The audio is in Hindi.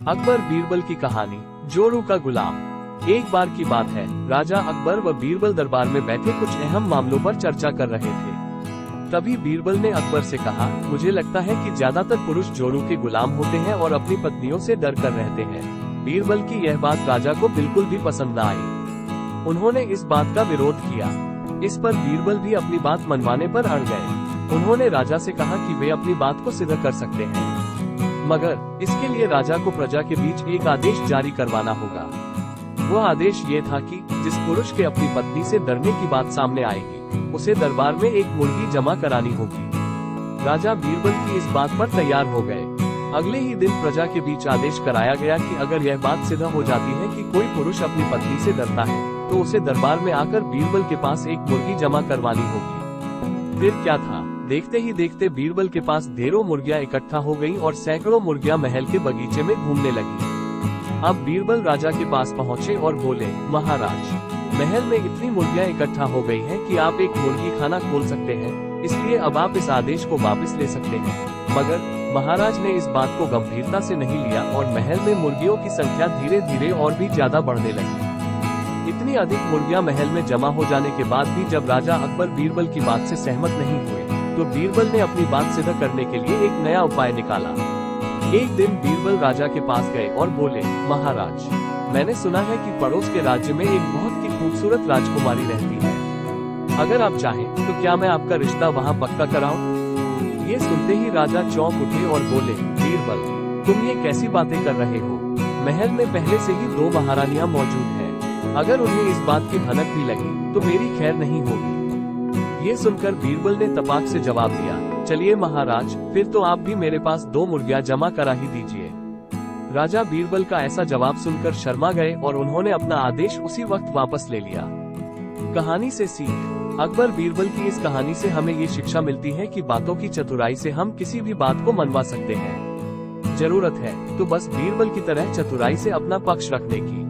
अकबर बीरबल की कहानी, जोरू का गुलाम। एक बार की बात है, राजा अकबर व बीरबल दरबार में बैठे कुछ अहम मामलों पर चर्चा कर रहे थे। तभी बीरबल ने अकबर से कहा, मुझे लगता है कि ज्यादातर पुरुष जोरू के गुलाम होते हैं और अपनी पत्नियों से डर कर रहते हैं। बीरबल की यह बात राजा को बिल्कुल भी पसंद न आई। उन्होंने इस बात का विरोध किया। इस पर बीरबल भी अपनी बात मनवाने पर अड़ गए। उन्होंने राजा से कहा कि वे अपनी बात को सिद्ध कर सकते हैं, मगर इसके लिए राजा को प्रजा के बीच एक आदेश जारी करवाना होगा। वो आदेश ये था कि जिस पुरुष के अपनी पत्नी से डरने की बात सामने आएगी, उसे दरबार में एक मुर्गी जमा करानी होगी। राजा बीरबल की इस बात पर तैयार हो गए। अगले ही दिन प्रजा के बीच आदेश कराया गया कि अगर यह बात सिद्ध हो जाती है कि कोई पुरुष अपनी पत्नी से डरता है, तो उसे दरबार में आकर बीरबल के पास एक मुर्गी जमा करवानी होगी। फिर क्या था, देखते ही देखते बीरबल के पास ढेरों मुर्गियां इकट्ठा हो गईं और सैकड़ों मुर्गियां महल के बगीचे में घूमने लगी। अब बीरबल राजा के पास पहुंचे और बोले, महाराज, महल में इतनी मुर्गियां इकट्ठा हो गई हैं कि आप एक मुर्गी खाना खोल सकते हैं, इसलिए अब आप इस आदेश को वापस ले सकते हैं। मगर महाराज ने इस बात को गंभीरता से नहीं लिया और महल में मुर्गियों की संख्या धीरे धीरे और भी ज्यादा बढ़ने लगी। इतनी अधिक मुर्गियां महल में जमा हो जाने के बाद भी जब राजा अकबर बीरबल की बात से सहमत नहीं हुए, तो बीरबल ने अपनी बात सिद्ध करने के लिए एक नया उपाय निकाला। एक दिन बीरबल राजा के पास गए और बोले, महाराज, मैंने सुना है कि पड़ोस के राज्य में एक बहुत ही खूबसूरत राजकुमारी रहती है। अगर आप चाहें तो क्या मैं आपका रिश्ता वहां पक्का कराऊं? ये सुनते ही राजा चौंक उठे और बोले, बीरबल, तुम ये कैसी बातें कर रहे हो? महल में पहले से ही 2 महारानियां मौजूद हैं। अगर उन्हें इस बात की भनक भी लगी तो मेरी खैर नहीं होगी। ये सुनकर बीरबल ने तपाक से जवाब दिया, चलिए महाराज, फिर तो आप भी मेरे पास 2 मुर्गियां जमा करा ही दीजिए। राजा बीरबल का ऐसा जवाब सुनकर शर्मा गए और उन्होंने अपना आदेश उसी वक्त वापस ले लिया। कहानी से सीख। अकबर बीरबल की इस कहानी से हमें ये शिक्षा मिलती है कि बातों की चतुराई से हम किसी भी बात को मनवा सकते हैं। जरूरत है तो बस बीरबल की तरह चतुराई से अपना पक्ष रखने की।